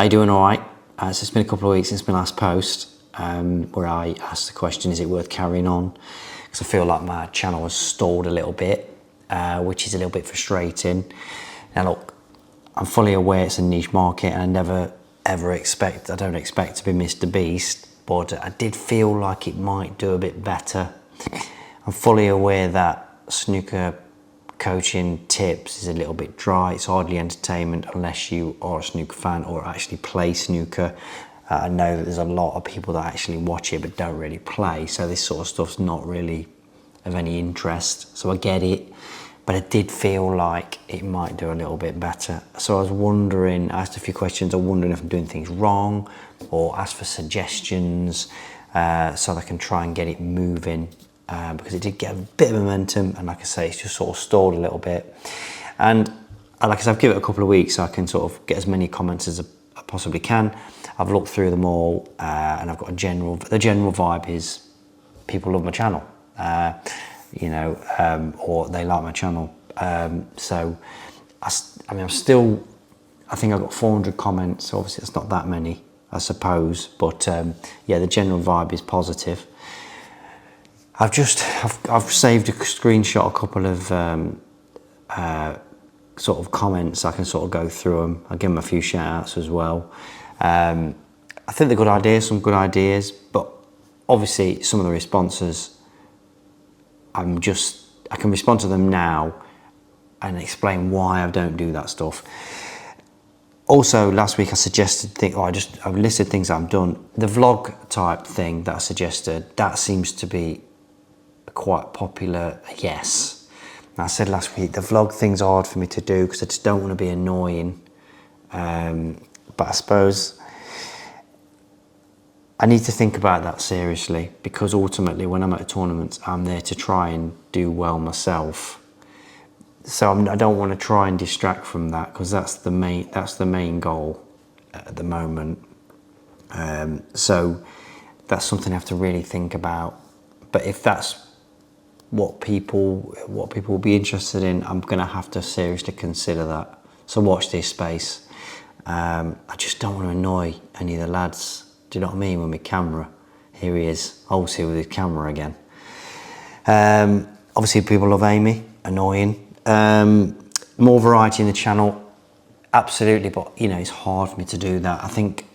How you doing? All right. So it's been a couple of weeks since my last post, where I asked the question, is it worth carrying on? Because I feel like my channel has stalled a little bit, which is a little bit frustrating. Now look, I'm fully aware it's a niche market, and I don't expect to be Mr. Beast, but I did feel like it might do a bit better. I'm fully aware that snooker coaching tips is a little bit dry. It's hardly entertainment unless you are a snooker fan or actually play snooker. I know that there's a lot of people that actually watch it but don't really play, so this sort of stuff's not really of any interest, so I get it, but I did feel like it might do a little bit better. So I was wondering, I asked a few questions, I'm wondering if I'm doing things wrong, or asked for suggestions so I can try and get it moving. Because it did get a bit of momentum, and like I say, it's just sort of stalled a little bit. And like I said, I've given it a couple of weeks so I can sort of get as many comments as I possibly can. I've looked through them all, and I've got the general vibe is people love my channel, or they like my channel. So I think I've got 400 comments, so obviously it's not that many, I suppose, but yeah, the general vibe is positive. I've saved a screenshot, a couple of sort of comments. I can sort of go through them. I'll give them a few shout outs as well. I think they're good ideas, some good ideas, but obviously some of the responses, I can respond to them now and explain why I don't do that stuff. Also, last week I suggested I've listed things I've done. The vlog type thing that I suggested, that seems to be quite popular, yes. And I said last week, the vlog thing's hard for me to do because I just don't want to be annoying. But I suppose I need to think about that seriously, because ultimately when I'm at a tournament, I'm there to try and do well myself. So I don't want to try and distract from that, because that's the main goal at the moment. So that's something I have to really think about. But if that's what people will be interested in, I'm going to have to seriously consider that. So watch this space. I just don't want to annoy any of the lads. Do you know what I mean? With my camera. Here he is, obviously with his camera again. Obviously people love Amy, annoying. More variety in the channel, absolutely, but it's hard for me to do that. I think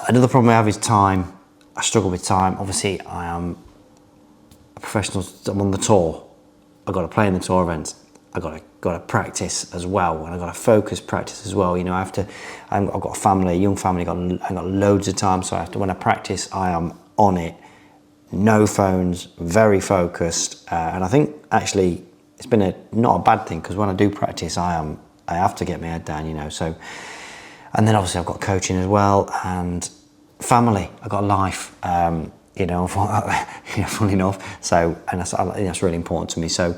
another problem I have is time. I struggle with time. Obviously I am a professional, I'm on the tour. I've got to play in the tour events. I've got to practice as well, and I've got to focus practice as well. I've got a family, a young family, I've got loads of time, so when I practice, I am on it. No phones, very focused, and I think actually it's been not a bad thing, because when I do practice, I have to get my head down, so. And then obviously I've got coaching as well, and family, I've got a life, funny enough. So, and that's really important to me. So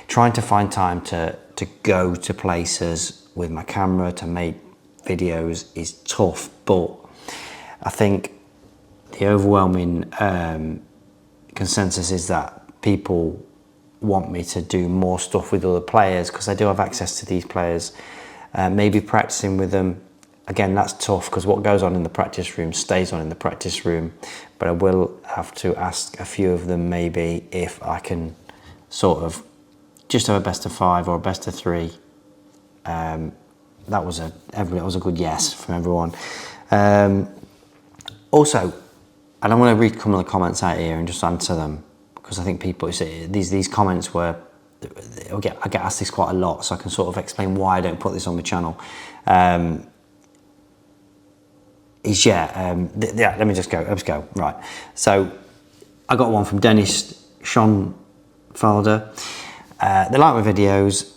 trying to find time to go to places with my camera to make videos is tough, but I think the overwhelming consensus is that people want me to do more stuff with other players, because I do have access to these players, maybe practicing with them. Again, that's tough, because what goes on in the practice room stays on in the practice room, but I will have to ask a few of them maybe if I can sort of just have a best of 5 or a best of 3. That was a good yes from everyone. Also, and I'm going to read some of the comments out here and just answer them, because I think people, these comments were, I get asked this quite a lot, so I can sort of explain why I don't put this on my channel. Let me just go. Right. So I got one from Dennis Schonfelder. They like my videos.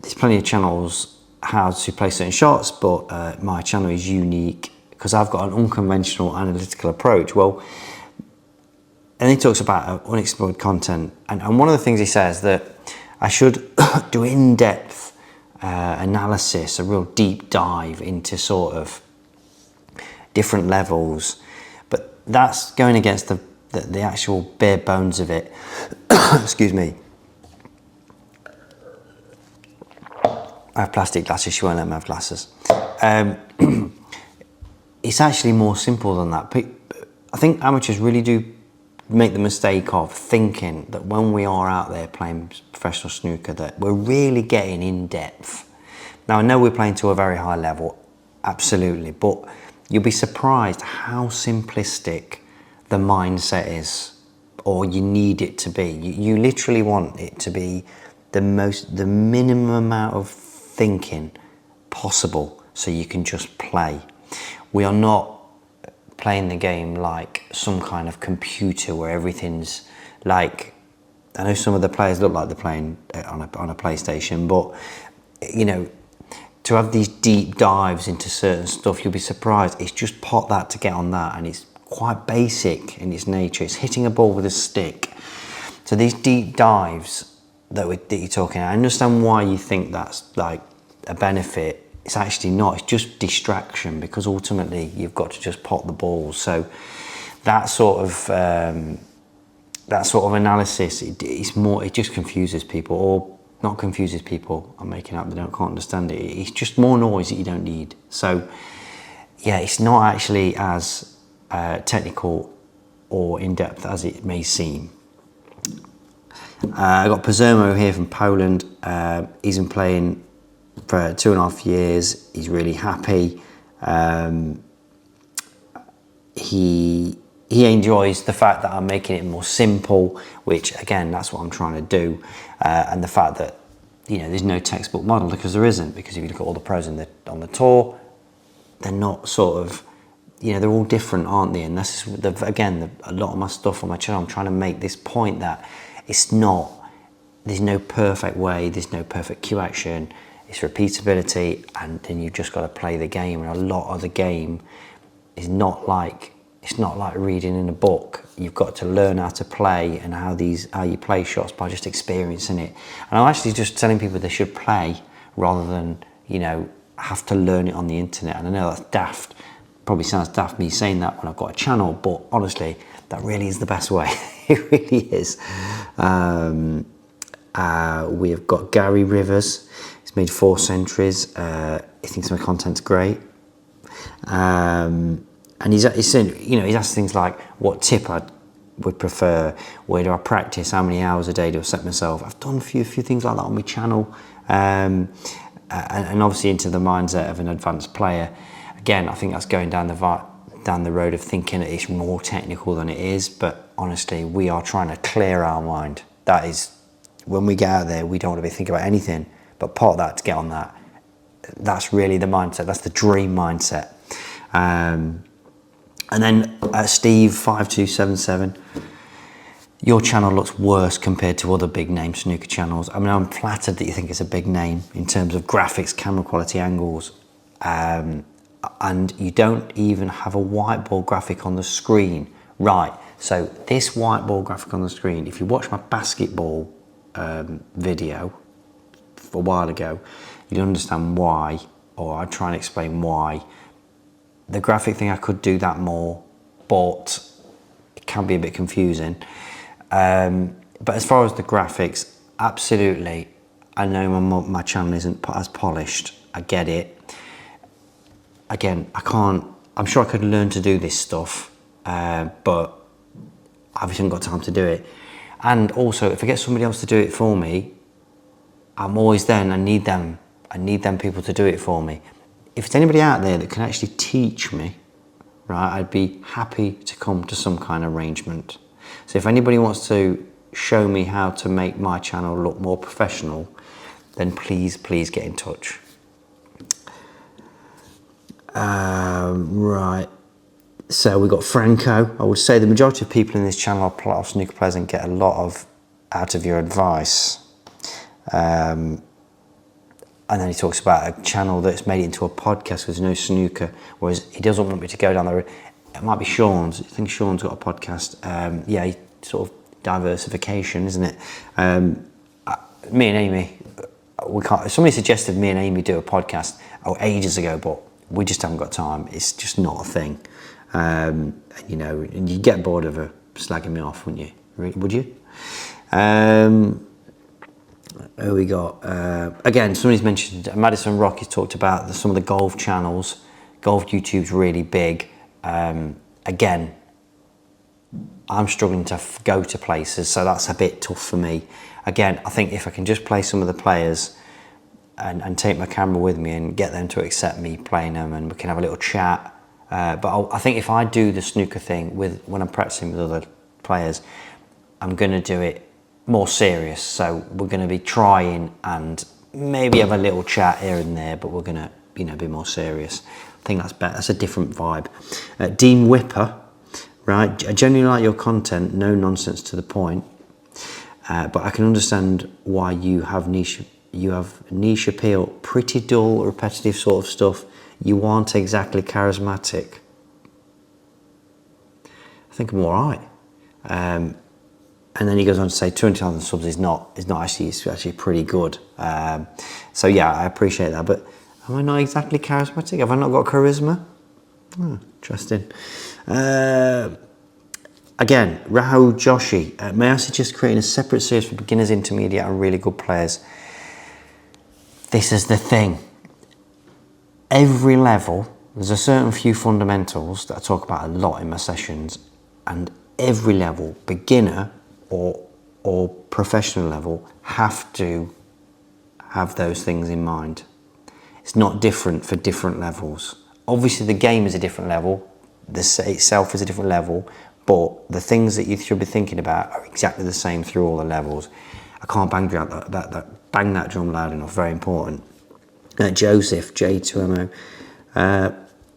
There's plenty of channels how to play certain shots, but my channel is unique because I've got an unconventional analytical approach. Well, and he talks about unexplored content, and one of the things he says that I should do in-depth analysis, a real deep dive into sort of different levels, but that's going against the actual bare bones of it. Excuse me. I have plastic glasses, she won't let me have glasses. It's actually more simple than that. I think amateurs really do make the mistake of thinking that when we are out there playing professional snooker that we're really getting in depth. Now I know we're playing to a very high level, absolutely, but you'll be surprised how simplistic the mindset is, or you need it to be. You literally want it to be the minimum amount of thinking possible so you can just play. We are not playing the game like some kind of computer where everything's like, I know some of the players look like they're playing on a PlayStation, but you know, to have these deep dives into certain stuff, you'll be surprised. It's just pot that to get on that, and it's quite basic in its nature. It's hitting a ball with a stick. So these deep dives that you're talking, I understand why you think that's like a benefit. It's actually not. It's just distraction, because ultimately you've got to just pot the balls. So that sort of analysis, it just confuses people, or not confuses people. I'm making up, they can't understand it. It's just more noise that you don't need. So yeah, it's not actually as technical or in depth as it may seem. I got Pozermo here from Poland. He's been playing for 2.5 years. He's really happy. He enjoys the fact that I'm making it more simple, which again, that's what I'm trying to do, and the fact that, you know, there's no textbook model, because there isn't. Because if you look at all the pros on the tour, they're not sort of, you know, they're all different, aren't they? And this is a lot of my stuff on my channel. I'm trying to make this point that it's not. There's no perfect way. There's no perfect cue action. It's repeatability, and then you've just got to play the game. And a lot of the game is not like, it's not like reading in a book. You've got to learn how to play and how you play shots by just experiencing it. And I'm actually just telling people they should play rather than, you know, have to learn it on the internet. And I know that's daft. Probably sounds daft me saying that when I've got a channel, but honestly, that really is the best way. It really is. We have got Gary Rivers. He's made 4 centuries. He thinks my content's great. And he's saying, you know, he's asked things like what tip I would prefer, where do I practice, how many hours a day do I set myself. I've done a few things like that on my channel, and obviously into the mindset of an advanced player. Again, I think that's going down the road of thinking that it's more technical than it is, but honestly, we are trying to clear our mind. That is, when we get out there, we don't want to be thinking about anything but pot that to get on that. That's really the mindset. That's the dream mindset. And then Steve 5277, your channel looks worse compared to other big name snooker channels. I mean, I'm flattered that you think it's a big name in terms of graphics, camera quality, angles, and you don't even have a whiteboard graphic on the screen. Right, so this whiteboard graphic on the screen, if you watch my basketball video a while ago, you'd understand why, or I'd try and explain why. The graphic thing, I could do that more, but it can be a bit confusing. But as far as the graphics, absolutely, I know my channel isn't as polished. I get it. Again, I'm sure I could learn to do this stuff, but I haven't got time to do it. And also, if I get somebody else to do it for me, I'm always then, I need them people to do it for me. If it's anybody out there that can actually teach me, right, I'd be happy to come to some kind of arrangement. So if anybody wants to show me how to make my channel look more professional, then please get in touch. Right, so we've got Franco. I would say the majority of people in this channel are snooker players and get a lot out of your advice. And then he talks about a channel that's made it into a podcast with no snooker, whereas he doesn't want me to go down the road. It might be Sean's. I think Sean's got a podcast. Yeah, sort of diversification, isn't it? Me and Amy, we can't. Somebody suggested me and Amy do a podcast ages ago, but we just haven't got time. It's just not a thing. You know, and you'd get bored of her slagging me off, wouldn't you? Would you? Who we got? Again, somebody's mentioned, Madison Rock has talked about some of the golf channels. Golf YouTube's really big. Again, I'm struggling to go to places, so that's a bit tough for me. Again, I think if I can just play some of the players and take my camera with me and get them to accept me playing them, and we can have a little chat. But I think if I do the snooker thing when I'm practicing with other players, I'm going to do it more serious. So we're going to be trying and maybe have a little chat here and there, but we're going to, be more serious. I think that's better. That's a different vibe. Dean Whipper, right? I genuinely like your content, no nonsense to the point. But I can understand why you have niche appeal, pretty dull, repetitive sort of stuff. You aren't exactly charismatic. I think I'm all right. And then he goes on to say 200,000 subs is actually pretty good. So yeah, I appreciate that. But am I not exactly charismatic? Have I not got charisma? Oh, interesting. Again, Rahul Joshi, may I suggest creating a separate series for beginners, intermediate and really good players? This is the thing. Every level, there's a certain few fundamentals that I talk about a lot in my sessions, and every level, beginner or professional level, have to have those things in mind. It's not different for different levels. Obviously the game is a different level, the set itself is a different level, but the things that you should be thinking about are exactly the same through all the levels. I can't bang that drum loud enough, very important. Joseph, J2MO.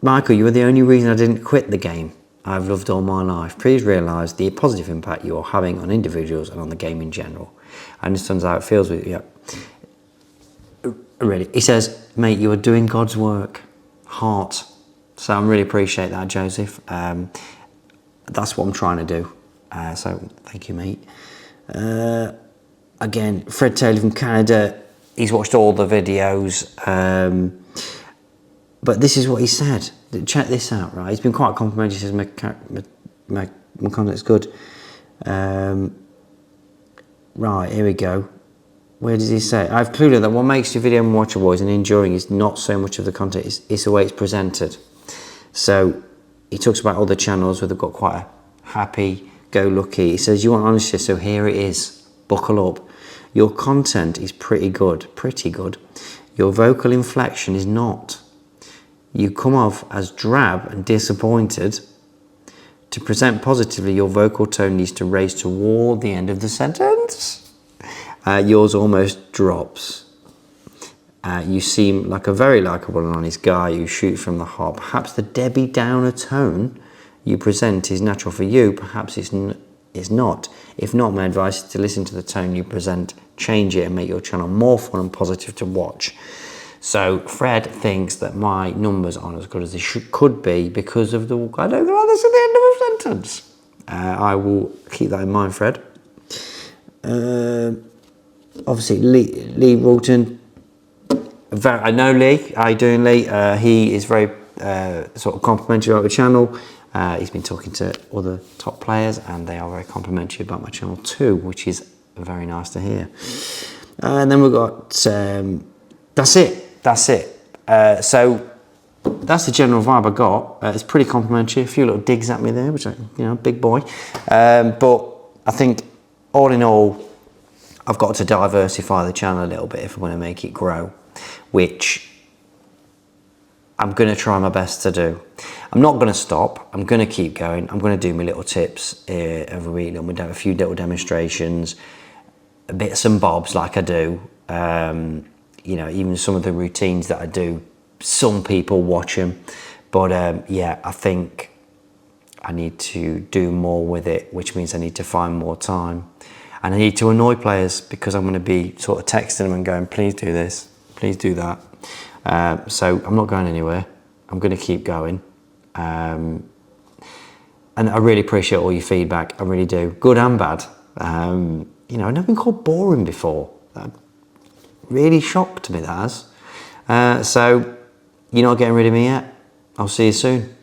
Michael, you are the only reason I didn't quit the game. I've loved all my life. Please realise the positive impact you are having on individuals and on the game in general. I understand how it feels with you. Really. He says, mate, you are doing God's work. Heart. So I really appreciate that, Joseph. That's what I'm trying to do. So thank you, mate. Again, Fred Taylor from Canada, he's watched all the videos. But this is what he said. Check this out, right? He's been quite complimentary. He says my content's good. Right, here we go. Where does he say? I've concluded that what makes your video more watchable and enduring is not so much of the content, it's the way it's presented. So he talks about other channels where they've got quite a happy-go-lucky. He says, you want honesty, so here it is. Buckle up. Your content is pretty good. Your vocal inflection is not. You come off as drab and disappointed. To present positively, your vocal tone needs to raise toward the end of the sentence. Yours almost drops. You seem like a very likeable and honest guy who shoots from the heart. Perhaps the Debbie Downer tone you present is natural for you. Perhaps it's not. If not, my advice is to listen to the tone you present, change it and make your channel more fun and positive to watch. So Fred thinks that my numbers aren't as good as they could be because of the, I don't know this at the end of a sentence. I will keep that in mind, Fred. Obviously, Lee Walton. I know Lee. How you doing, Lee? He is very sort of complimentary about the channel. He's been talking to other top players, and they are very complimentary about my channel too, which is very nice to hear. And then we've got that's it. So that's the general vibe I got. It's pretty complimentary. A few little digs at me there, which big boy. But I think all in all, I've got to diversify the channel a little bit if I want to make it grow, which I'm going to try my best to do. I'm not going to stop. I'm going to keep going. I'm going to do my little tips every week. I'm going to have a few little demonstrations, bits and bobs like I do. Even some of the routines that I do, some people watch them. But yeah, I think I need to do more with it, which means I need to find more time. And I need to annoy players because I'm going to be sort of texting them and going, please do this, please do that. So I'm not going anywhere. I'm going to keep going. And I really appreciate all your feedback. I really do. Good and bad. I've never been called boring before. That really shocked me, that has. So you're not getting rid of me yet. I'll see you soon.